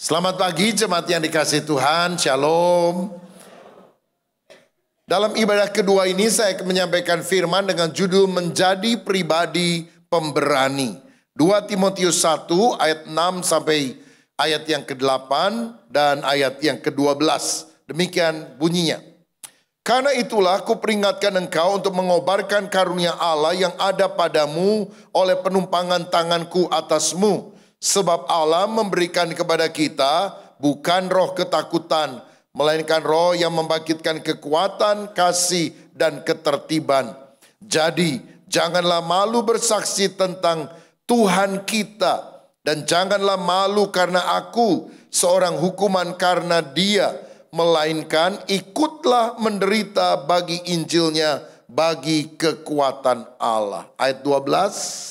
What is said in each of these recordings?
Selamat pagi jemaat yang dikasihi Tuhan, Shalom. Dalam ibadah kedua ini saya akan menyampaikan firman dengan judul menjadi pribadi pemberani. 2 Timotius 1 ayat 6 sampai ayat yang ke-8 dan ayat yang ke-12. Demikian bunyinya. Karena itulah kuperingatkan engkau untuk mengobarkan karunia Allah yang ada padamu oleh penumpangan tanganku atasmu. Sebab Allah memberikan kepada kita bukan roh ketakutan, melainkan roh yang membangkitkan kekuatan, kasih, dan ketertiban. Jadi, janganlah malu bersaksi tentang Tuhan kita, dan janganlah malu karena aku seorang hukuman karena Dia, melainkan ikutlah menderita bagi Injilnya, bagi kekuatan Allah. Ayat 12.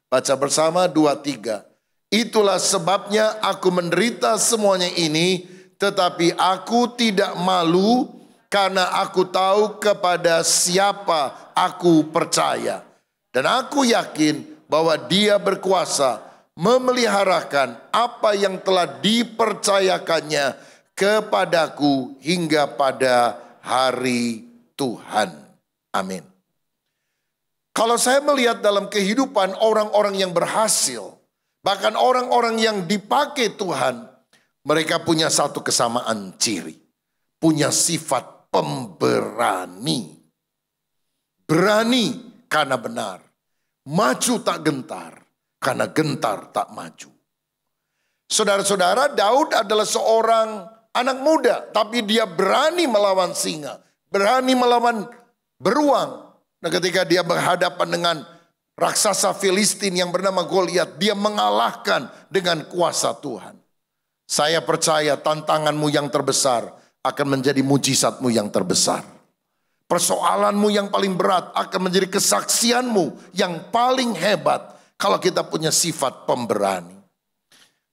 Baca bersama 2-3. Itulah sebabnya aku menderita semuanya ini, tetapi aku tidak malu karena aku tahu kepada siapa aku percaya. Dan aku yakin bahwa Dia berkuasa memeliharakan apa yang telah dipercayakannya kepadaku hingga pada hari Tuhan. Amin. Kalau saya melihat dalam kehidupan orang-orang yang berhasil, bahkan orang-orang yang dipakai Tuhan, mereka punya satu kesamaan ciri. Punya sifat pemberani. Berani karena benar. Maju tak gentar, karena gentar tak maju. Saudara-saudara, Daud adalah seorang anak muda, tapi dia berani melawan singa. Berani melawan beruang. Nah, ketika dia berhadapan dengan raksasa Filistin yang bernama Goliat, dia mengalahkan dengan kuasa Tuhan. Saya percaya tantanganmu yang terbesar akan menjadi mujizatmu yang terbesar. Persoalanmu yang paling berat akan menjadi kesaksianmu yang paling hebat kalau kita punya sifat pemberani.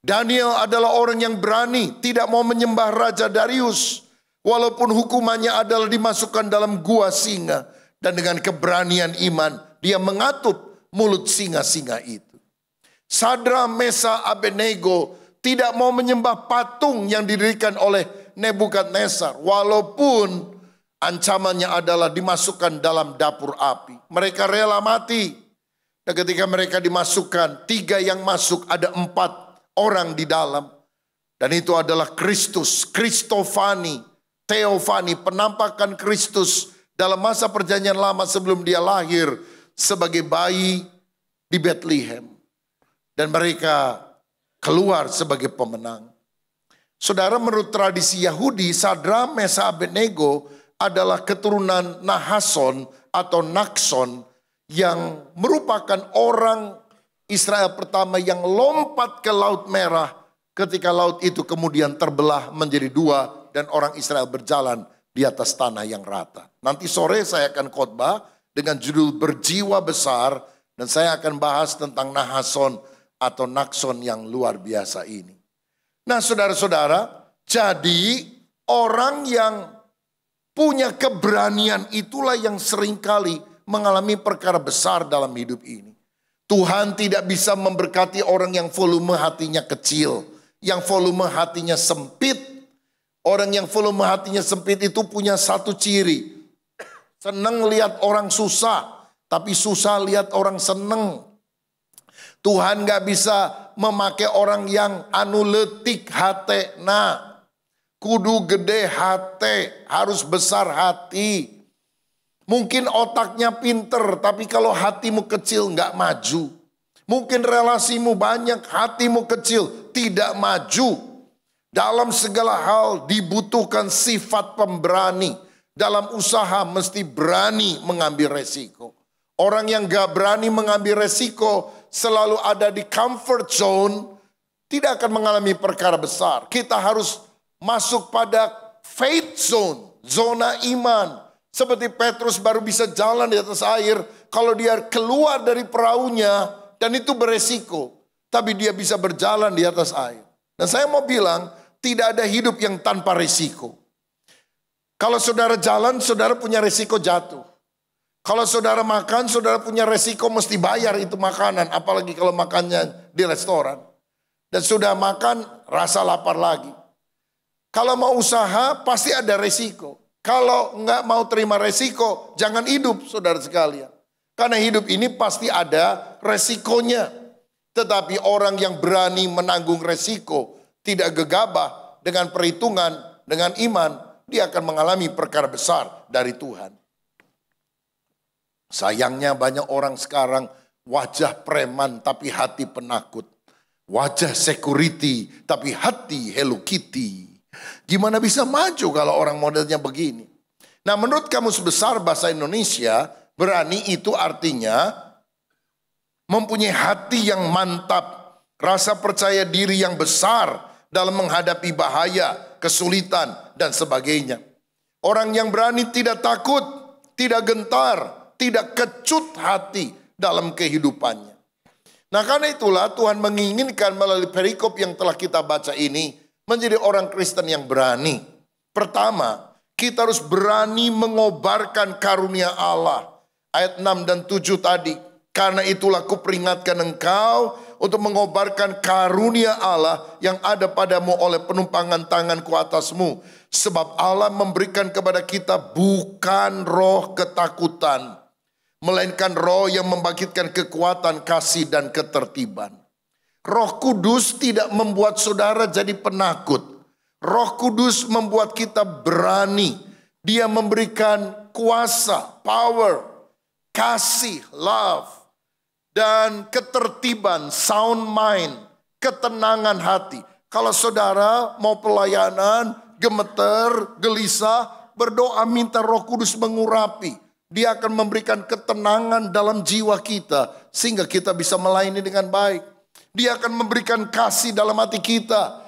Daniel adalah orang yang berani, tidak mau menyembah Raja Darius. Walaupun hukumannya adalah dimasukkan dalam gua singa. Dan dengan keberanian iman, dia mengatut mulut singa-singa itu. Sadra, Mesa, Abednego tidak mau menyembah patung yang didirikan oleh Nebukadnezar. Walaupun ancamannya adalah dimasukkan dalam dapur api. Mereka rela mati. Dan ketika mereka dimasukkan, 3 yang masuk, ada 4 orang di dalam. Dan itu adalah Kristus, Kristofani, Teofani, penampakan Kristus dalam masa perjanjian lama sebelum dia lahir sebagai bayi di Bethlehem. Dan mereka keluar sebagai pemenang. Saudara, menurut tradisi Yahudi, Sadra, Mesa, Abednego adalah keturunan Nahason atau Nakson yang merupakan orang Israel pertama yang lompat ke Laut Merah ketika laut itu kemudian terbelah menjadi 2 dan orang Israel berjalan di atas tanah yang rata. Nanti sore saya akan khotbah dengan judul berjiwa besar. Dan saya akan bahas tentang Nahason atau Nakson yang luar biasa ini. Nah, saudara-saudara, jadi orang yang punya keberanian itulah yang seringkali mengalami perkara besar dalam hidup ini. Tuhan tidak bisa memberkati orang yang volume hatinya kecil, yang volume hatinya sempit. Orang yang volume hatinya sempit itu punya satu ciri. Senang lihat orang susah, tapi susah lihat orang seneng. Tuhan gak bisa memakai orang yang anu letik hati. Nah, kudu gede hati, harus besar hati. Mungkin otaknya pinter, tapi kalau hatimu kecil gak maju. Mungkin relasimu banyak, hatimu kecil, tidak maju. Dalam segala hal dibutuhkan sifat pemberani. Dalam usaha mesti berani mengambil resiko. Orang yang gak berani mengambil resiko selalu ada di comfort zone, tidak akan mengalami perkara besar. Kita harus masuk pada faith zone, zona iman. Seperti Petrus baru bisa jalan di atas air kalau dia keluar dari perahunya dan itu beresiko. Tapi dia bisa berjalan di atas air. Dan saya mau bilang, tidak ada hidup yang tanpa risiko. Kalau saudara jalan, saudara punya risiko jatuh. Kalau saudara makan, saudara punya risiko mesti bayar itu makanan. Apalagi kalau makannya di restoran. Dan sudah makan, rasa lapar lagi. Kalau mau usaha, pasti ada resiko. Kalau nggak mau terima resiko, jangan hidup, saudara sekalian. Karena hidup ini pasti ada resikonya. Tetapi orang yang berani menanggung resiko, tidak gegabah dengan perhitungan, dengan iman, dia akan mengalami perkara besar dari Tuhan. Sayangnya banyak orang sekarang wajah preman tapi hati penakut. Wajah security tapi hati Hello Kitty. Gimana bisa maju kalau orang modelnya begini? Nah, menurut Kamus Besar Bahasa Indonesia, berani itu artinya mempunyai hati yang mantap, rasa percaya diri yang besar dalam menghadapi bahaya, kesulitan, dan sebagainya. Orang yang berani tidak takut, tidak gentar, tidak kecut hati dalam kehidupannya. Nah, karena itulah Tuhan menginginkan melalui perikop yang telah kita baca ini menjadi orang Kristen yang berani. Pertama, kita harus berani mengobarkan karunia Allah. Ayat 6 dan 7 tadi. Karena itulah kuperingatkan engkau untuk mengobarkan karunia Allah yang ada padamu oleh penumpangan tanganku atasmu. Sebab Allah memberikan kepada kita bukan roh ketakutan, melainkan roh yang membangkitkan kekuatan, kasih, dan ketertiban. Roh Kudus tidak membuat saudara jadi penakut. Roh Kudus membuat kita berani. Dia memberikan kuasa, power, kasih, love, dan ketertiban, sound mind, ketenangan hati. Kalau saudara mau pelayanan, gemeter, gelisah, berdoa minta Roh Kudus mengurapi. Dia akan memberikan ketenangan dalam jiwa kita sehingga kita bisa melayani dengan baik. Dia akan memberikan kasih dalam hati kita.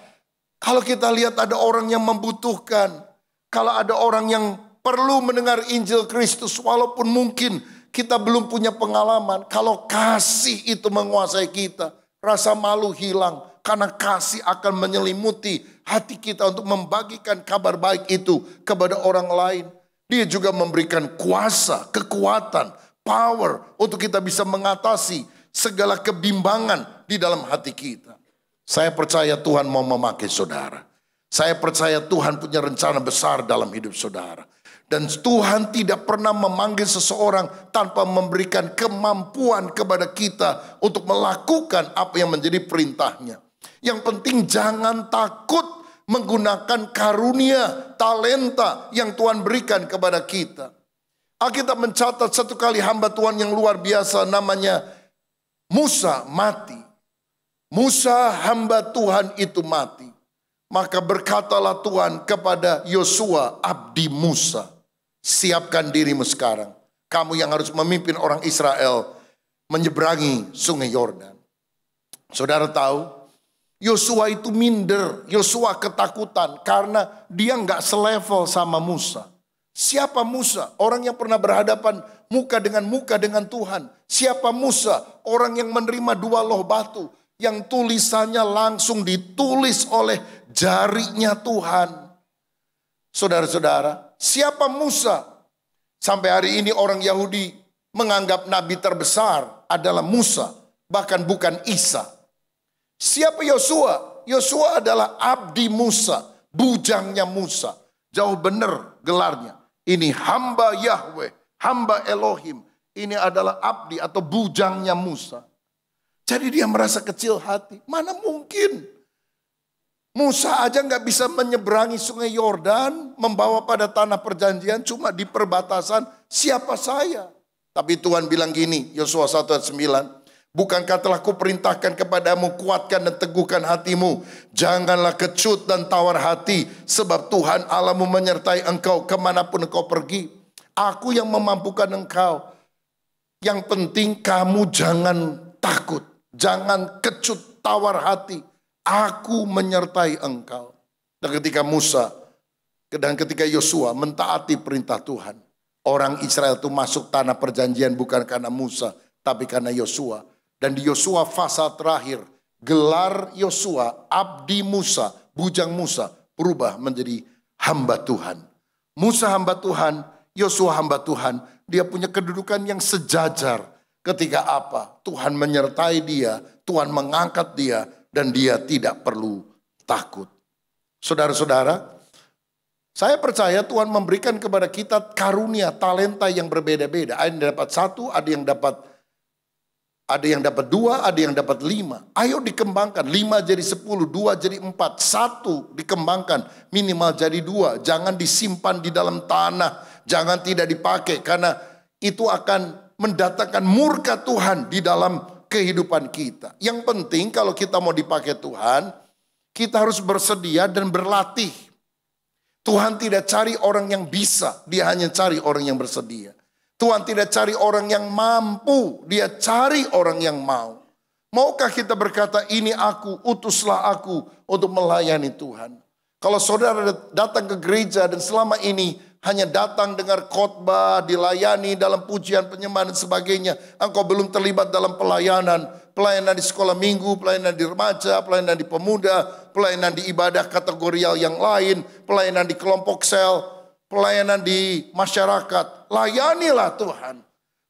Kalau kita lihat ada orang yang membutuhkan, kalau ada orang yang perlu mendengar Injil Kristus, walaupun mungkin kita belum punya pengalaman, kalau kasih itu menguasai kita, rasa malu hilang. Karena kasih akan menyelimuti hati kita untuk membagikan kabar baik itu kepada orang lain. Dia juga memberikan kuasa, kekuatan, power untuk kita bisa mengatasi segala kebimbangan di dalam hati kita. Saya percaya Tuhan mau memakai saudara. Saya percaya Tuhan punya rencana besar dalam hidup saudara. Dan Tuhan tidak pernah memanggil seseorang tanpa memberikan kemampuan kepada kita untuk melakukan apa yang menjadi perintahnya. Yang penting jangan takut menggunakan karunia, talenta yang Tuhan berikan kepada kita. Alkitab mencatat satu kali hamba Tuhan yang luar biasa namanya Musa mati. Musa hamba Tuhan itu mati. Maka berkatalah Tuhan kepada Yosua abdi Musa. Siapkan dirimu sekarang. Kamu yang harus memimpin orang Israel menyeberangi sungai Yordan. Saudara tahu, Yosua itu minder. Yosua ketakutan karena dia nggak selevel sama Musa. Siapa Musa? Orang yang pernah berhadapan muka dengan Tuhan. Siapa Musa? Orang yang menerima 2 loh batu. Yang tulisannya langsung ditulis oleh jarinya Tuhan. Saudara-saudara, siapa Musa? Sampai hari ini orang Yahudi menganggap nabi terbesar adalah Musa, bahkan bukan Isa. Siapa Yosua? Yosua adalah abdi Musa, bujangnya Musa. Jauh benar gelarnya. Ini hamba Yahweh, hamba Elohim. Ini adalah abdi atau bujangnya Musa. Jadi dia merasa kecil hati. Mana mungkin? Musa aja nggak bisa menyeberangi sungai Yordan, membawa pada tanah perjanjian cuma di perbatasan. Siapa saya? Tapi Tuhan bilang gini, Yosua 1 ayat 9. Bukankah telah kuperintahkan kepadamu, kuatkan dan teguhkan hatimu. Janganlah kecut dan tawar hati, sebab Tuhan Allahmu menyertai engkau kemanapun engkau pergi. Aku yang memampukan engkau. Yang penting kamu jangan takut, jangan kecut tawar hati. Aku menyertai engkau. Dan ketika Musa dan ketika Yosua mentaati perintah Tuhan, orang Israel itu masuk tanah perjanjian bukan karena Musa, tapi karena Yosua. Dan di Yosua fasa terakhir, gelar Yosua, abdi Musa, bujang Musa, berubah menjadi hamba Tuhan. Musa hamba Tuhan, Yosua hamba Tuhan, dia punya kedudukan yang sejajar. Ketika apa? Tuhan menyertai dia, Tuhan mengangkat dia, dan dia tidak perlu takut. Saudara-saudara, saya percaya Tuhan memberikan kepada kita karunia, talenta yang berbeda-beda. Ada yang dapat 1, ada yang dapat 2, ada yang dapat 5. Ayo dikembangkan, 5 jadi 10, 2 jadi 4, 1 dikembangkan, minimal jadi 2. Jangan disimpan di dalam tanah, jangan tidak dipakai, karena itu akan mendatangkan murka Tuhan di dalam kehidupan kita. Yang penting kalau kita mau dipakai Tuhan, kita harus bersedia dan berlatih. Tuhan tidak cari orang yang bisa, dia hanya cari orang yang bersedia. Tuhan tidak cari orang yang mampu, dia cari orang yang mau. Maukah kita berkata, ini aku, utuslah aku untuk melayani Tuhan. Kalau saudara datang ke gereja dan selama ini hanya datang dengar khotbah, dilayani dalam pujian, penyembahan dan sebagainya, engkau belum terlibat dalam pelayanan di sekolah minggu, pelayanan di remaja, pelayanan di pemuda, pelayanan di ibadah kategorial yang lain, pelayanan di kelompok sel, pelayanan di masyarakat. Layanilah Tuhan.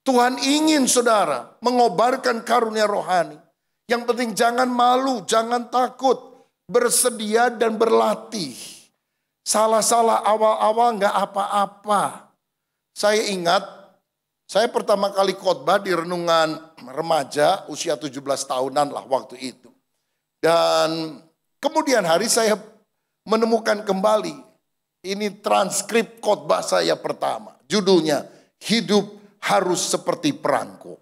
Tuhan ingin saudara mengobarkan karunia rohani. Yang penting jangan malu, jangan takut, bersedia dan berlatih. Salah-salah awal-awal nggak apa-apa. Saya ingat, saya pertama kali khotbah di renungan remaja usia 17 tahunan lah waktu itu. Dan kemudian hari saya menemukan kembali, ini transkrip khotbah saya pertama. Judulnya, Hidup Harus Seperti Perangko.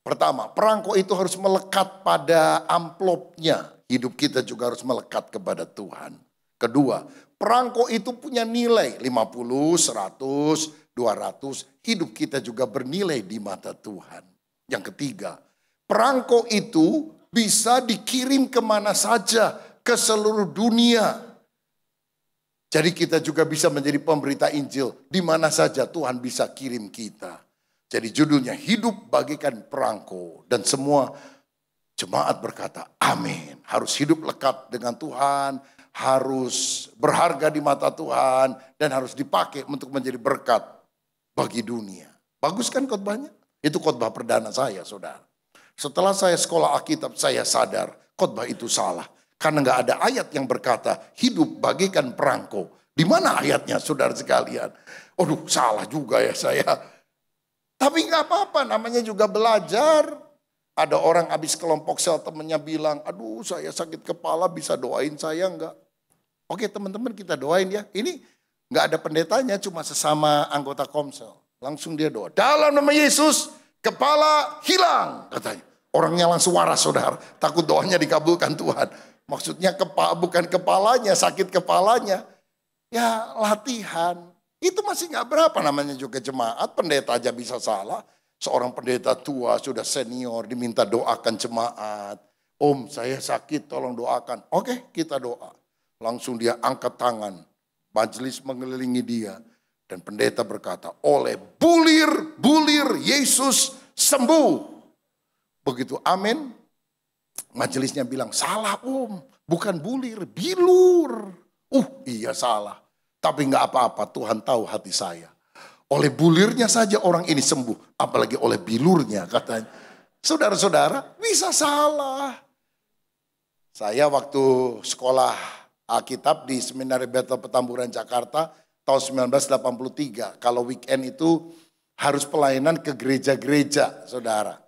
Pertama, perangko itu harus melekat pada amplopnya. Hidup kita juga harus melekat kepada Tuhan. Kedua, perangko itu punya nilai 50, 100, 200. Hidup kita juga bernilai di mata Tuhan. Yang ketiga, perangko itu bisa dikirim kemana saja ke seluruh dunia. Jadi kita juga bisa menjadi pemberita Injil. Di mana saja Tuhan bisa kirim kita. Jadi judulnya Hidup Bagaikan Perangko. Dan semua jemaat berkata amin. Harus hidup lekat dengan Tuhan. Harus berharga di mata Tuhan. Dan harus dipakai untuk menjadi berkat bagi dunia. Bagus kan khotbahnya? Itu khotbah perdana saya, saudara. Setelah saya sekolah Alkitab, saya sadar khotbah itu salah. Karena nggak ada ayat yang berkata hidup bagaikan perangko. Di mana ayatnya, saudara sekalian? Aduh, salah juga ya saya. Tapi nggak apa-apa, namanya juga belajar. Ada orang habis kelompok sel temennya bilang, aduh saya sakit kepala, bisa doain saya nggak? Oke teman-teman, kita doain ya. Ini nggak ada pendetanya, cuma sesama anggota komsel. Langsung dia doa. Dalam nama Yesus, kepala hilang katanya. Orangnya langsung waras, saudara. Takut doanya dikabulkan Tuhan. Maksudnya bukan kepalanya, sakit kepalanya. Ya latihan. Itu masih nggak berapa, namanya juga jemaat. Pendeta aja bisa salah. Seorang pendeta tua sudah senior diminta doakan jemaat. Om saya sakit tolong doakan. Oke kita doa. Langsung dia angkat tangan. Majelis mengelilingi dia. Dan pendeta berkata, oleh bulir Yesus sembuh. Begitu amin. Majelisnya bilang, salah om. Bukan bulir, bilur. Iya salah. Tapi gak apa-apa, Tuhan tahu hati saya. Oleh bulirnya saja orang ini sembuh. Apalagi oleh bilurnya katanya. Saudara-saudara bisa salah. Saya waktu sekolah Alkitab di Seminari Bethel Petamburan Jakarta tahun 1983. Kalau weekend itu harus pelayanan ke gereja-gereja, saudara.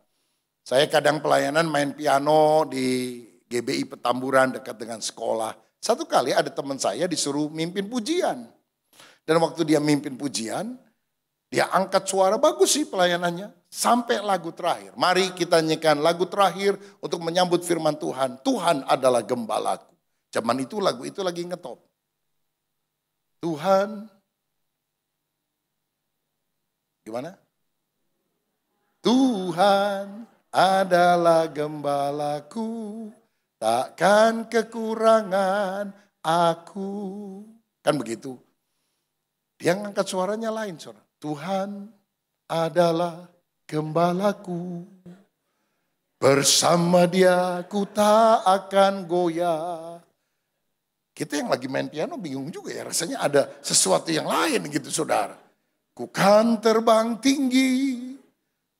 Saya kadang pelayanan main piano di GBI Petamburan dekat dengan sekolah. Satu kali ada teman saya disuruh mimpin pujian. Dan waktu dia mimpin pujian, dia angkat suara, bagus sih pelayanannya. Sampai lagu terakhir. Mari kita nyanyikan lagu terakhir untuk menyambut firman Tuhan. Tuhan adalah gembalaku. Zaman itu lagu itu lagi ngetop. Tuhan. Gimana? Tuhan adalah gembalaku. Takkan kekurangan aku. Kan begitu. Dia ngangkat suaranya lain, saudara. Tuhan adalah gembalaku. Bersama dia ku tak akan goyah. Kita yang lagi main piano bingung juga ya. Rasanya ada sesuatu yang lain gitu saudara. Ku kan terbang tinggi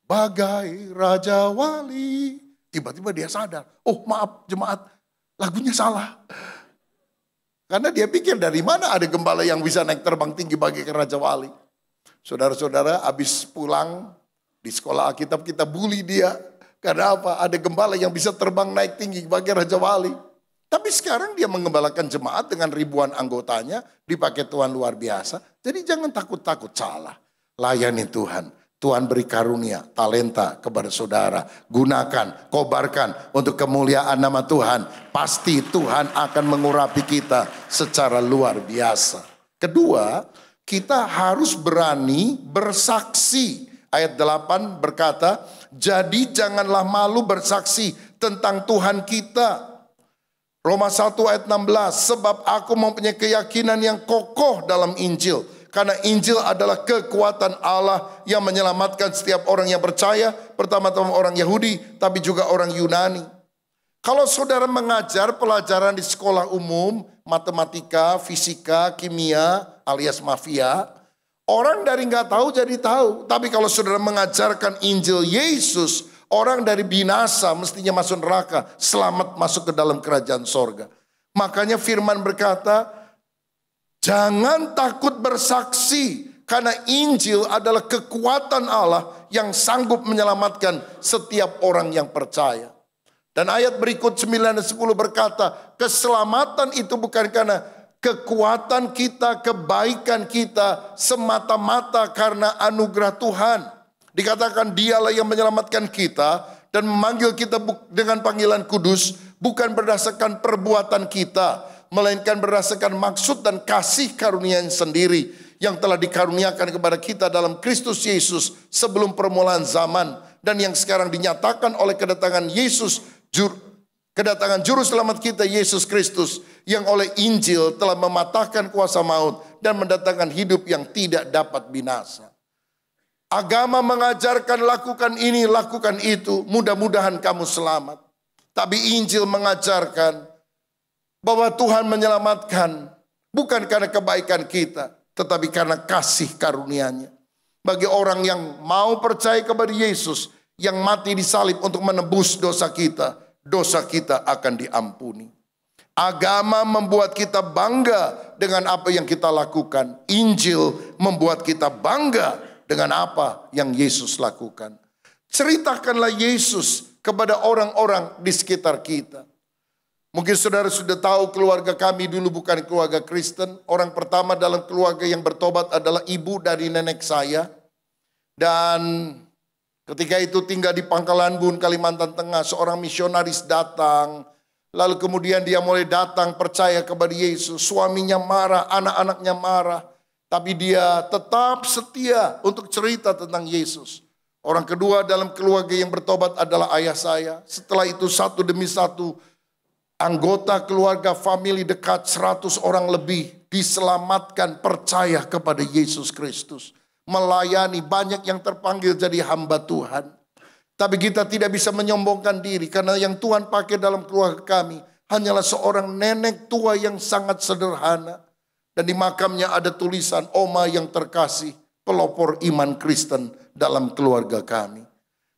bagai raja wali. Tiba-tiba dia sadar, oh maaf jemaat, lagunya salah. Karena dia pikir dari mana ada gembala yang bisa naik terbang tinggi bagaikan Raja Wali. Saudara-saudara, habis pulang di sekolah Alkitab kita bully dia. Karena apa? Ada gembala yang bisa terbang naik tinggi bagaikan Raja Wali. Tapi sekarang dia mengembalakan jemaat dengan ribuan anggotanya, dipakai Tuhan luar biasa. Jadi jangan takut-takut salah. Layani Tuhan. Tuhan beri karunia, talenta kepada saudara. Gunakan, kobarkan untuk kemuliaan nama Tuhan. Pasti Tuhan akan mengurapi kita secara luar biasa. Kedua, kita harus berani bersaksi. Ayat 8 berkata, jadi janganlah malu bersaksi tentang Tuhan kita. Roma 1 ayat 16, sebab aku mempunyai keyakinan yang kokoh dalam Injil. Karena Injil adalah kekuatan Allah yang menyelamatkan setiap orang yang percaya. Pertama-tama orang Yahudi, tapi juga orang Yunani. Kalau saudara mengajar pelajaran di sekolah umum, matematika, fisika, kimia, alias mafia, orang dari nggak tahu jadi tahu. Tapi kalau saudara mengajarkan Injil Yesus, orang dari binasa mestinya masuk neraka, selamat masuk ke dalam kerajaan sorga. Makanya firman berkata, jangan takut bersaksi, karena Injil adalah kekuatan Allah yang sanggup menyelamatkan setiap orang yang percaya. Dan ayat berikut 9 dan 10 berkata, keselamatan itu bukan karena kekuatan kita, kebaikan kita, semata-mata karena anugerah Tuhan. Dikatakan dialah yang menyelamatkan kita dan memanggil kita dengan panggilan kudus, bukan berdasarkan perbuatan kita, melainkan berdasarkan maksud dan kasih karunia-Nya sendiri yang telah dikaruniakan kepada kita dalam Kristus Yesus sebelum permulaan zaman, dan yang sekarang dinyatakan oleh kedatangan Juru Selamat kita Yesus Kristus, yang oleh Injil telah mematahkan kuasa maut dan mendatangkan hidup yang tidak dapat binasa. Agama mengajarkan lakukan ini, lakukan itu, mudah-mudahan kamu selamat. Tapi Injil mengajarkan bahwa Tuhan menyelamatkan bukan karena kebaikan kita, tetapi karena kasih karunia-Nya. Bagi orang yang mau percaya kepada Yesus, yang mati disalib untuk menebus dosa kita akan diampuni. Agama membuat kita bangga dengan apa yang kita lakukan. Injil membuat kita bangga dengan apa yang Yesus lakukan. Ceritakanlah Yesus kepada orang-orang di sekitar kita. Mungkin saudara sudah tahu keluarga kami dulu bukan keluarga Kristen. Orang pertama dalam keluarga yang bertobat adalah ibu dari nenek saya. Dan ketika itu tinggal di Pangkalan Bun, Kalimantan Tengah, seorang misionaris datang. Lalu kemudian dia mulai datang percaya kepada Yesus. Suaminya marah, anak-anaknya marah. Tapi dia tetap setia untuk cerita tentang Yesus. Orang kedua dalam keluarga yang bertobat adalah ayah saya. Setelah itu satu demi satu anggota keluarga famili dekat 100 orang lebih diselamatkan percaya kepada Yesus Kristus. Melayani, banyak yang terpanggil jadi hamba Tuhan. Tapi kita tidak bisa menyombongkan diri karena yang Tuhan pakai dalam keluarga kami hanyalah seorang nenek tua yang sangat sederhana. Dan di makamnya ada tulisan, Oma yang terkasih, pelopor iman Kristen dalam keluarga kami.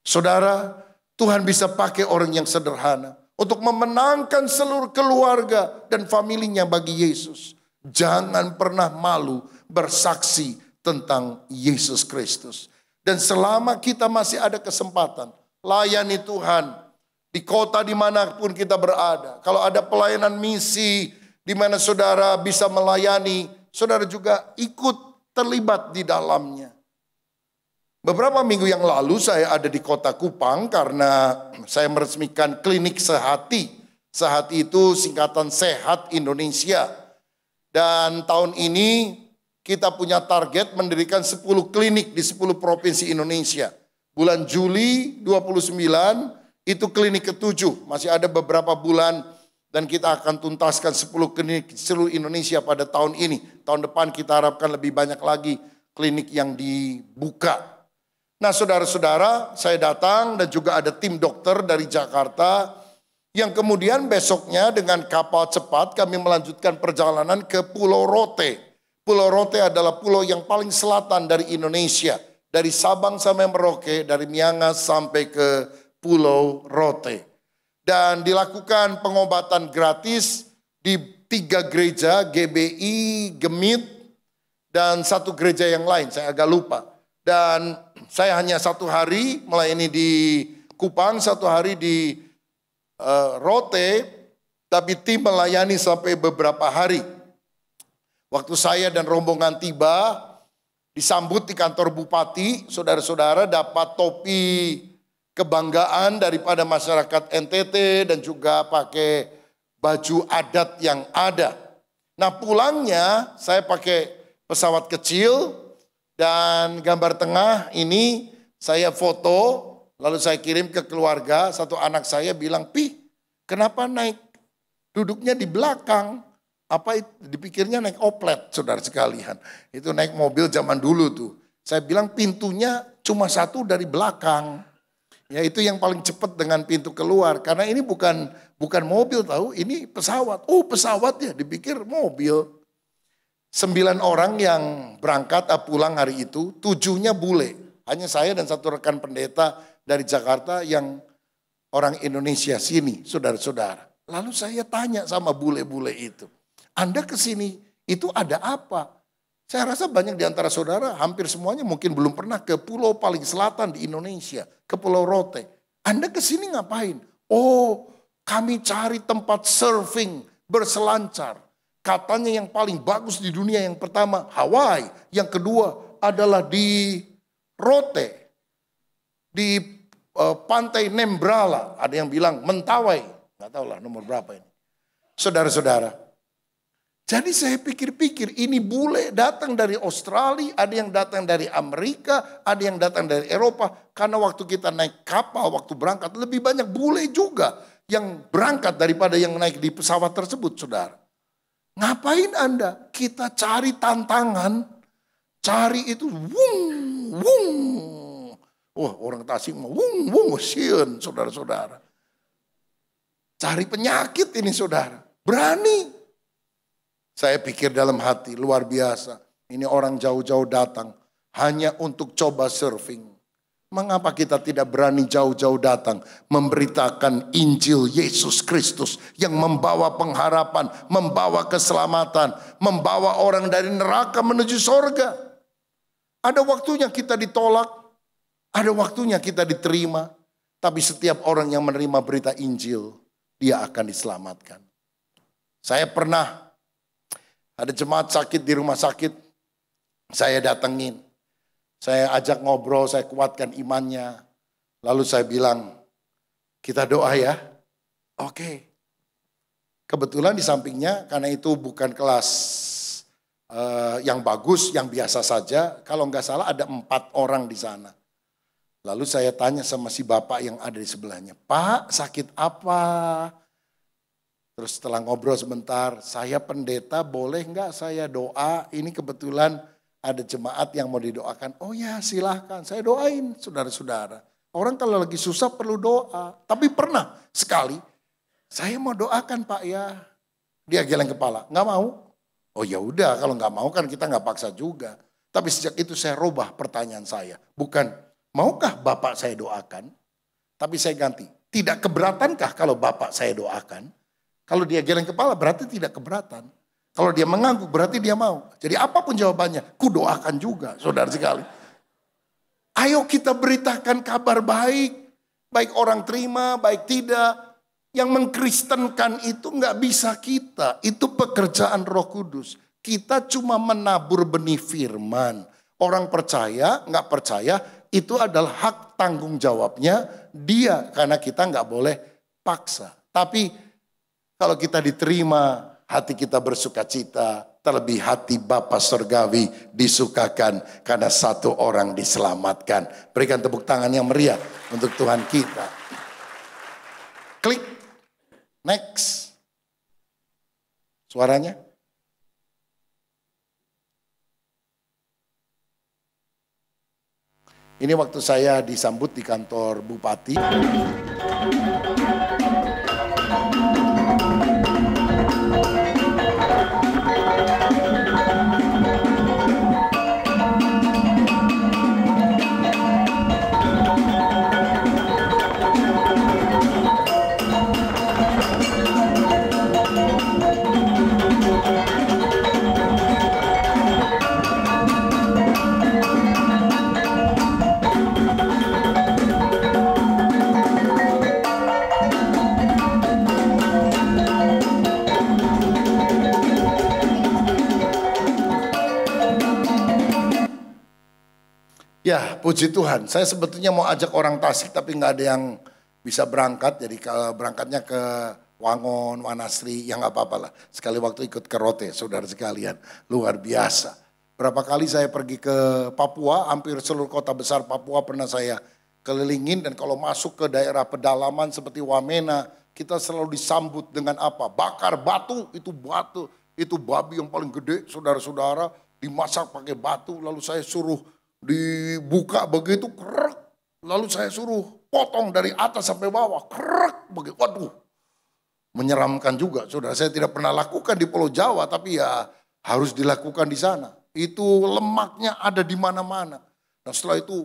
Saudara, Tuhan bisa pakai orang yang sederhana untuk memenangkan seluruh keluarga dan familinya bagi Yesus. Jangan pernah malu bersaksi tentang Yesus Kristus. Dan selama kita masih ada kesempatan, layani Tuhan di kota dimanapun kita berada. Kalau ada pelayanan misi di mana saudara bisa melayani, saudara juga ikut terlibat di dalamnya. Beberapa minggu yang lalu saya ada di kota Kupang karena saya meresmikan klinik Sehati. Sehati itu singkatan Sehat Indonesia. Dan tahun ini kita punya target mendirikan 10 klinik di 10 provinsi Indonesia. Bulan Juli 29 itu klinik ke-7. Masih ada beberapa bulan dan kita akan tuntaskan 10 klinik seluruh Indonesia pada tahun ini. Tahun depan kita harapkan lebih banyak lagi klinik yang dibuka. Nah saudara-saudara, saya datang dan juga ada tim dokter dari Jakarta. Yang kemudian besoknya dengan kapal cepat kami melanjutkan perjalanan ke Pulau Rote. Pulau Rote adalah pulau yang paling selatan dari Indonesia. Dari Sabang sampai Merauke, dari Miangas sampai ke Pulau Rote. Dan dilakukan pengobatan gratis di 3 gereja, GBI, Gemit, dan 1 gereja yang lain, saya agak lupa. Dan saya hanya 1 hari melayani di Kupang, 1 hari di Rote, tapi tim melayani sampai beberapa hari. Waktu saya dan rombongan tiba, disambut di kantor bupati, saudara-saudara dapat topi kebanggaan daripada masyarakat NTT dan juga pakai baju adat yang ada. Nah, pulangnya saya pakai pesawat kecil dan gambar tengah ini saya foto, lalu saya kirim ke keluarga. Satu anak saya bilang, "Pi, kenapa naik duduknya di belakang?" Apa itu? Dipikirnya naik oplet, saudara sekalian. Itu naik mobil zaman dulu tuh. Saya bilang pintunya cuma 1 dari belakang. Ya itu yang paling cepat dengan pintu keluar. Karena ini bukan mobil tahu, ini pesawat. Oh pesawat ya, dipikir mobil. 9 orang yang berangkat pulang hari itu, 7-nya bule. Hanya saya dan 1 rekan pendeta dari Jakarta yang orang Indonesia sini, saudara-saudara. Lalu saya tanya sama bule-bule itu, "Anda kesini itu ada apa?" Saya rasa banyak di antara saudara, hampir semuanya mungkin belum pernah ke pulau paling selatan di Indonesia, ke Pulau Rote. "Anda kesini ngapain?" "Oh, kami cari tempat surfing, berselancar. Katanya yang paling bagus di dunia, yang pertama Hawaii, yang kedua adalah di Rote, di pantai Nembrala, ada yang bilang Mentawai, nggak tahu lah nomor berapa ini." Saudara-saudara, jadi saya pikir-pikir ini bule datang dari Australia, ada yang datang dari Amerika, ada yang datang dari Eropa. Karena waktu kita naik kapal, waktu berangkat lebih banyak bule juga yang berangkat daripada yang naik di pesawat tersebut, saudara. Ngapain Anda? Kita cari tantangan, cari itu, wung, wung. Wah orang Tasik mau wung, wung, siun, saudara-saudara. Cari penyakit ini saudara, berani. Saya pikir dalam hati, luar biasa. Ini orang jauh-jauh datang hanya untuk coba surfing. Mengapa kita tidak berani jauh-jauh datang memberitakan Injil Yesus Kristus yang membawa pengharapan, membawa keselamatan, membawa orang dari neraka menuju sorga. Ada waktunya kita ditolak, ada waktunya kita diterima. Tapi setiap orang yang menerima berita Injil, dia akan diselamatkan. Saya pernah ada jemaat sakit di rumah sakit, saya datengin. Saya ajak ngobrol, saya kuatkan imannya. Lalu saya bilang, "Kita doa ya." Oke. Kebetulan di sampingnya, karena itu bukan kelas yang bagus, yang biasa saja. Kalau nggak salah ada 4 orang di sana. Lalu saya tanya sama si bapak yang ada di sebelahnya, "Pak, sakit apa?" Terus setelah ngobrol sebentar, "Saya pendeta, boleh nggak saya doa? Ini kebetulan ada jemaat yang mau didoakan." "Oh ya silahkan, saya doain saudara-saudara." Orang kalau lagi susah perlu doa. Tapi pernah sekali, "Saya mau doakan Pak ya." Dia geleng kepala, "Nggak mau?" "Oh ya udah, kalau nggak mau kan kita nggak paksa juga." Tapi sejak itu saya rubah pertanyaan saya. Bukan, "Maukah Bapak saya doakan?" Tapi saya ganti, "Tidak keberatankah kalau Bapak saya doakan?" Kalau dia geleng kepala berarti tidak keberatan. Kalau dia mengangguk berarti dia mau. Jadi apapun jawabannya, ku doakan juga saudara sekali. Ayo kita beritakan kabar baik. Baik orang terima, baik tidak. Yang mengkristenkan itu nggak bisa kita. Itu pekerjaan Roh Kudus. Kita cuma menabur benih firman. Orang percaya, nggak percaya, itu adalah hak tanggung jawabnya dia. Karena kita nggak boleh paksa. Tapi kalau kita diterima, hati kita bersuka cita, terlebih hati Bapa Surgawi disukakan karena 1 orang diselamatkan. Berikan tepuk tangan yang meriah untuk Tuhan kita. Klik, next. Suaranya? Ini waktu saya disambut di kantor bupati. Ya, puji Tuhan. Saya sebetulnya mau ajak orang Tasik tapi nggak ada yang bisa berangkat. Jadi berangkatnya ke Wangon, Wanasri, ya nggak apa-apa lah. Sekali waktu ikut ke Rote, saudara sekalian. Luar biasa. Berapa kali saya pergi ke Papua, hampir seluruh kota besar Papua pernah saya kelilingin. Dan kalau masuk ke daerah pedalaman seperti Wamena, kita selalu disambut dengan apa? Bakar batu, itu babi yang paling gede, saudara-saudara. Dimasak pakai batu, lalu saya suruh dibuka begitu krek, lalu saya suruh potong dari atas sampai bawah krek begitu. Waduh, menyeramkan juga, saudara. Saya tidak pernah lakukan di Pulau Jawa, tapi ya harus dilakukan di sana. Itu lemaknya ada di mana-mana. Nah setelah itu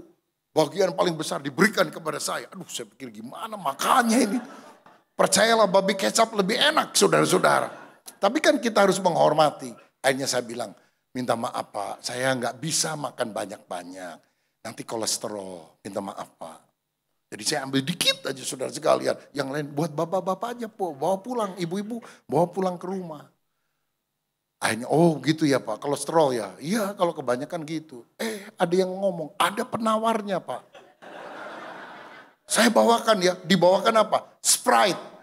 bagian paling besar diberikan kepada saya. Aduh, saya pikir gimana makannya ini. Percayalah, babi kecap lebih enak, saudara-saudara. Tapi kan kita harus menghormati. Akhirnya saya bilang, minta maaf Pak, saya nggak bisa makan banyak-banyak. Nanti kolesterol, minta maaf Pak. Jadi saya ambil dikit aja saudara sekalian. Yang lain buat bapak-bapak aja Po, bawa pulang, ibu-ibu bawa pulang ke rumah. Akhirnya, oh gitu ya Pak, kolesterol ya. Iya kalau kebanyakan gitu. Ada yang ngomong, ada penawarnya Pak. Saya bawakan ya, dibawakan apa? Sprite.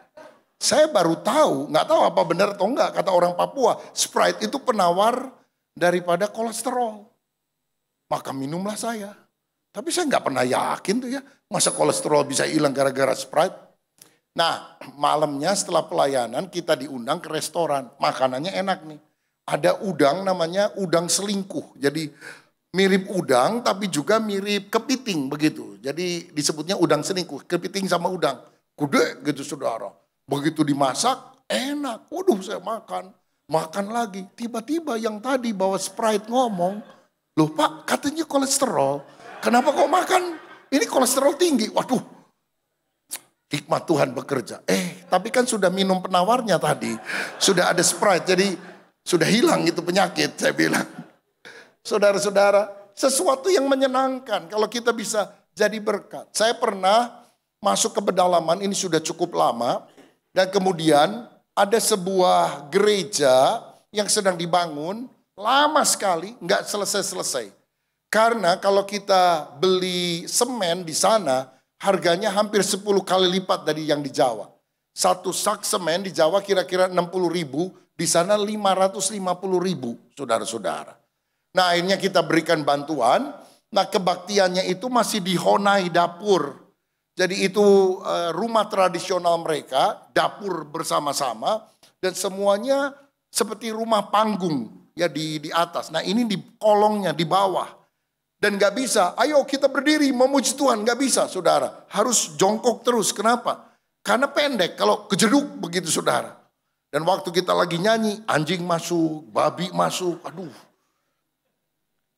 Saya baru tahu, nggak tahu apa benar atau enggak, kata orang Papua, Sprite itu penawar daripada kolesterol. Maka minumlah saya. Tapi saya nggak pernah yakin tuh ya, masa kolesterol bisa hilang gara-gara Sprite. Nah malamnya setelah pelayanan kita diundang ke restoran, makanannya enak nih. Ada udang namanya udang selingkuh, jadi mirip udang tapi juga mirip kepiting begitu. Jadi disebutnya udang selingkuh, kepiting sama udang. Gede gitu saudara. Begitu dimasak enak, waduh saya makan. Makan lagi, tiba-tiba yang tadi bawa Sprite ngomong, loh Pak katanya kolesterol, kenapa kok makan? Ini kolesterol tinggi, waduh. Hikmat Tuhan bekerja. Tapi kan sudah minum penawarnya tadi, sudah ada Sprite, jadi sudah hilang itu penyakit, saya bilang. Saudara-saudara, sesuatu yang menyenangkan kalau kita bisa jadi berkat. Saya pernah masuk ke pedalaman, ini sudah cukup lama, dan kemudian ada sebuah gereja yang sedang dibangun, lama sekali, nggak selesai-selesai. Karena kalau kita beli semen di sana, harganya hampir 10 kali lipat dari yang di Jawa. Satu sak semen di Jawa kira-kira 60.000, di sana 550.000, saudara-saudara. Nah akhirnya kita berikan bantuan, nah kebaktiannya itu masih di Honai dapur. Jadi itu rumah tradisional mereka, dapur bersama-sama, dan semuanya seperti rumah panggung ya di atas. Nah ini di kolongnya, di bawah. Dan gak bisa, ayo kita berdiri memuji Tuhan, gak bisa saudara. Harus jongkok terus, kenapa? Karena pendek, kalau kejeduk begitu saudara. Dan waktu kita lagi nyanyi, anjing masuk, babi masuk, aduh.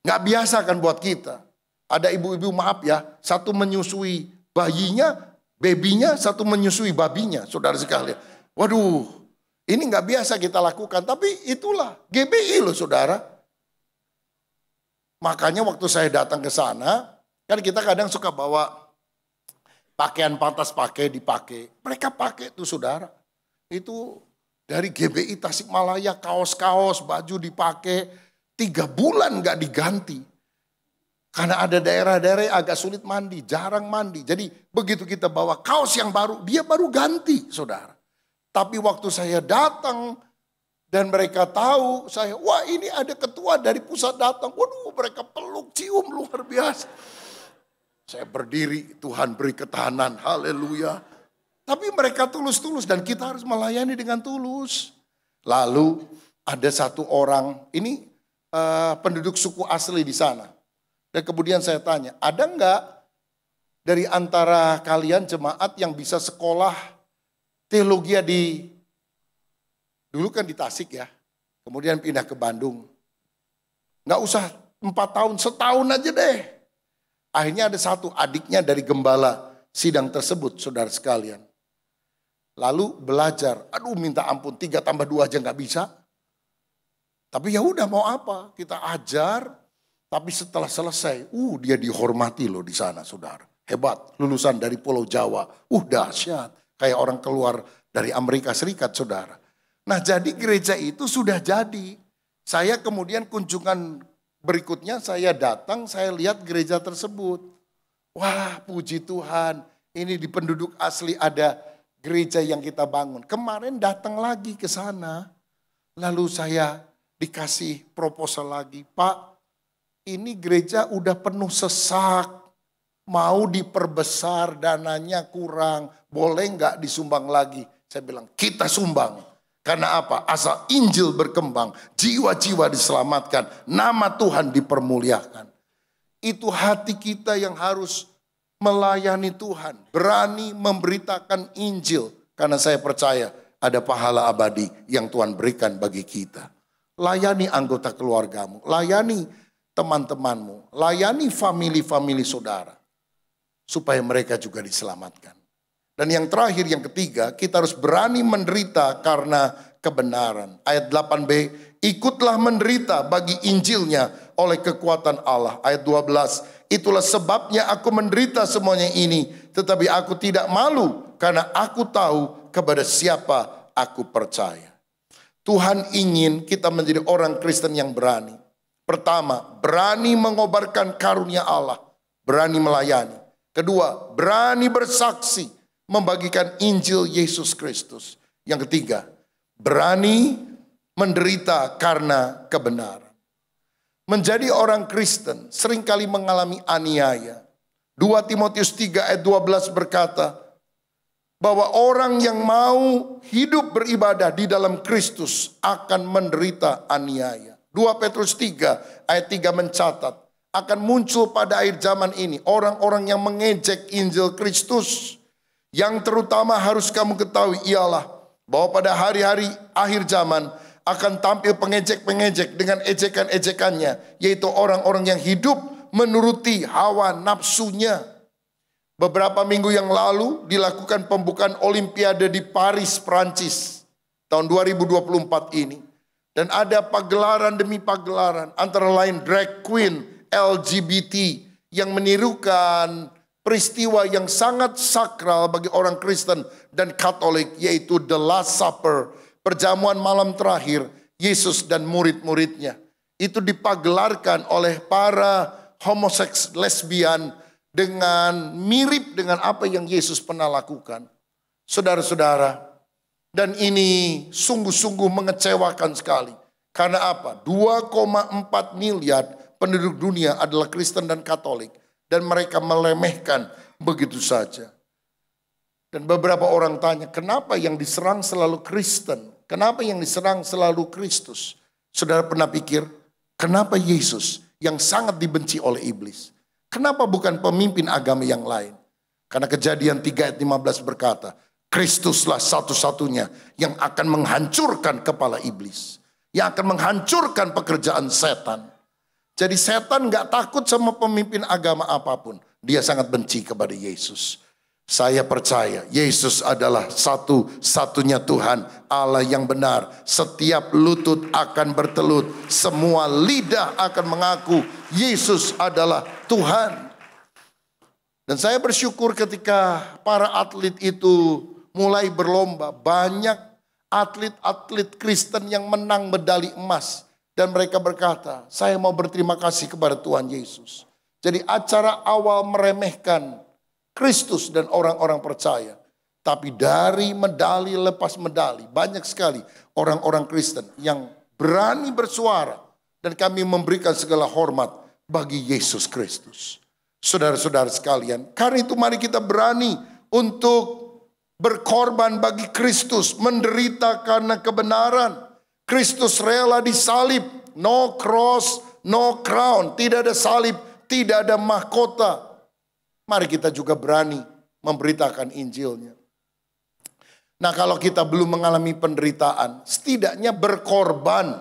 Gak biasa kan buat kita. Ada ibu-ibu maaf ya, satu menyusui bayinya, babynya, satu menyusui babinya, saudara sekalian. Waduh, ini nggak biasa kita lakukan, tapi itulah GBI loh saudara. Makanya waktu saya datang ke sana, kan kita kadang suka bawa pakaian pantas dipakai. Mereka pakai tuh saudara. Itu dari GBI Tasikmalaya, kaos-kaos, baju dipakai, 3 bulan nggak diganti. Karena ada daerah-daerah yang agak sulit mandi, jarang mandi. Jadi begitu kita bawa kaos yang baru, dia baru ganti saudara. Tapi waktu saya datang dan mereka tahu saya, wah ini ada ketua dari pusat datang. Waduh mereka peluk, cium luar biasa. Saya berdiri, Tuhan beri ketahanan, haleluya. Tapi mereka tulus-tulus dan kita harus melayani dengan tulus. Lalu ada satu orang, ini penduduk suku asli di sana. Dan kemudian saya tanya, ada enggak dari antara kalian jemaat yang bisa sekolah teologi dulu kan di Tasik ya, kemudian pindah ke Bandung. Enggak usah 4 tahun, setahun aja deh. Akhirnya ada satu adiknya dari gembala sidang tersebut, saudara sekalian. Lalu belajar, aduh minta ampun 3 tambah 2 aja enggak bisa. Tapi ya udah mau apa, kita ajar. Tapi setelah selesai, dia dihormati loh di sana saudara. Hebat, lulusan dari Pulau Jawa. Dahsyat. Kayak orang keluar dari Amerika Serikat saudara. Nah jadi gereja itu sudah jadi. Saya kemudian kunjungan berikutnya saya datang, saya lihat gereja tersebut. Wah, puji Tuhan, ini di penduduk asli ada gereja yang kita bangun. Kemarin datang lagi ke sana, lalu saya dikasih proposal lagi. Pak, ini gereja udah penuh sesak, mau diperbesar, dananya kurang, boleh nggak disumbang lagi? Saya bilang, kita sumbang. Karena apa? Asal Injil berkembang, jiwa-jiwa diselamatkan, nama Tuhan dipermuliakan. Itu hati kita yang harus melayani Tuhan, berani memberitakan Injil. Karena saya percaya ada pahala abadi yang Tuhan berikan bagi kita. Layani anggota keluargamu, layani teman-temanmu, layani famili-famili saudara. Supaya mereka juga diselamatkan. Dan yang terakhir, yang ketiga, kita harus berani menderita karena kebenaran. Ayat 8b, ikutlah menderita bagi Injilnya oleh kekuatan Allah. Ayat 12, itulah sebabnya aku menderita semuanya ini, tetapi aku tidak malu karena aku tahu kepada siapa aku percaya. Tuhan ingin kita menjadi orang Kristen yang berani. Pertama, berani mengobarkan karunia Allah, berani melayani. Kedua, berani bersaksi, membagikan Injil Yesus Kristus. Yang ketiga, berani menderita karena kebenaran. Menjadi orang Kristen seringkali mengalami aniaya. 2 Timotius 3 ayat 12 berkata, bahwa orang yang mau hidup beribadah di dalam Kristus akan menderita aniaya. 2 Petrus 3 ayat 3 mencatat, akan muncul pada akhir zaman ini orang-orang yang mengejek Injil Kristus. Yang terutama harus kamu ketahui ialah bahwa pada hari-hari akhir zaman akan tampil pengejek-pengejek dengan ejekan-ejekannya, yaitu orang-orang yang hidup menuruti hawa nafsunya. Beberapa minggu yang lalu dilakukan pembukaan Olimpiade di Paris, Prancis tahun 2024 ini. Dan ada pagelaran demi pagelaran, antara lain drag queen, LGBT yang menirukan peristiwa yang sangat sakral bagi orang Kristen dan Katolik, yaitu The Last Supper, perjamuan malam terakhir Yesus dan murid-muridnya. Itu dipagelarkan oleh para homoseks lesbian dengan mirip dengan apa yang Yesus pernah lakukan. Saudara-saudara, dan ini sungguh-sungguh mengecewakan sekali. Karena apa? 2,4 miliar penduduk dunia adalah Kristen dan Katolik. Dan mereka melemehkan begitu saja. Dan beberapa orang tanya, kenapa yang diserang selalu Kristen? Kenapa yang diserang selalu Kristus? Saudara pernah pikir, kenapa Yesus yang sangat dibenci oleh iblis? Kenapa bukan pemimpin agama yang lain? Karena Kejadian 3 ayat 15 berkata, Kristuslah satu-satunya yang akan menghancurkan kepala iblis. Yang akan menghancurkan pekerjaan setan. Jadi setan gak takut sama pemimpin agama apapun. Dia sangat benci kepada Yesus. Saya percaya Yesus adalah satu-satunya Tuhan, Allah yang benar. Setiap lutut akan bertelut. Semua lidah akan mengaku Yesus adalah Tuhan. Dan saya bersyukur ketika para atlet itu mulai berlomba. Banyak atlet-atlet Kristen yang menang medali emas. Dan mereka berkata, saya mau berterima kasih kepada Tuhan Yesus. Jadi acara awal meremehkan Kristus dan orang-orang percaya. Tapi dari medali lepas medali, banyak sekali orang-orang Kristen yang berani bersuara. Dan kami memberikan segala hormat bagi Yesus Kristus. Saudara-saudara sekalian, karena itu mari kita berani untuk berkorban bagi Kristus, menderita karena kebenaran. Kristus rela disalib, no cross, no crown, tidak ada salib, tidak ada mahkota. Mari kita juga berani memberitakan Injilnya. Nah, kalau kita belum mengalami penderitaan, setidaknya berkorban.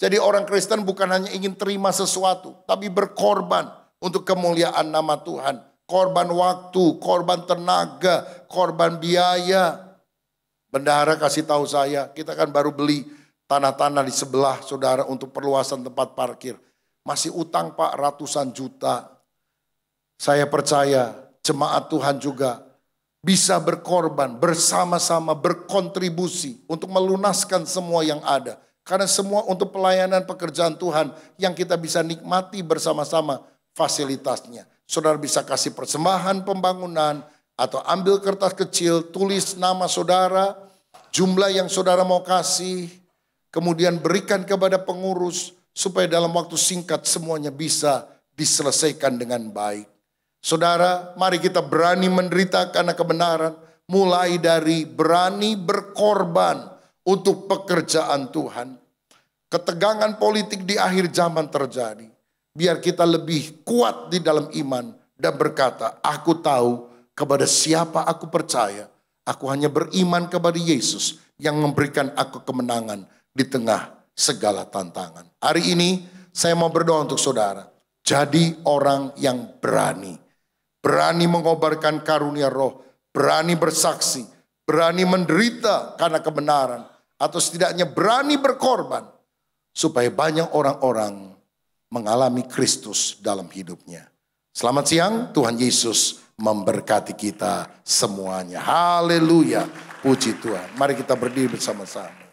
Jadi orang Kristen bukan hanya ingin terima sesuatu, tapi berkorban untuk kemuliaan nama Tuhan. Korban waktu, korban tenaga, korban biaya. Bendahara kasih tahu saya, kita kan baru beli tanah-tanah di sebelah saudara untuk perluasan tempat parkir. Masih utang Pak ratusan juta. Saya percaya jemaat Tuhan juga bisa berkorban bersama-sama berkontribusi untuk melunaskan semua yang ada. Karena semua untuk pelayanan pekerjaan Tuhan yang kita bisa nikmati bersama-sama fasilitasnya. Saudara bisa kasih persembahan pembangunan atau ambil kertas kecil, tulis nama saudara, jumlah yang saudara mau kasih, kemudian berikan kepada pengurus supaya dalam waktu singkat semuanya bisa diselesaikan dengan baik. Saudara, mari kita berani menderita karena kebenaran, mulai dari berani berkorban untuk pekerjaan Tuhan. Ketegangan politik di akhir zaman terjadi. Biar kita lebih kuat di dalam iman dan berkata, aku tahu kepada siapa aku percaya. Aku hanya beriman kepada Yesus yang memberikan aku kemenangan di tengah segala tantangan. Hari ini saya mau berdoa untuk saudara. Jadi orang yang berani. Berani mengobarkan karunia roh. Berani bersaksi. Berani menderita karena kebenaran. Atau setidaknya berani berkorban. Supaya banyak orang-orang mengalami Kristus dalam hidupnya. Selamat siang, Tuhan Yesus memberkati kita semuanya. Haleluya, puji Tuhan. Mari kita berdiri bersama-sama.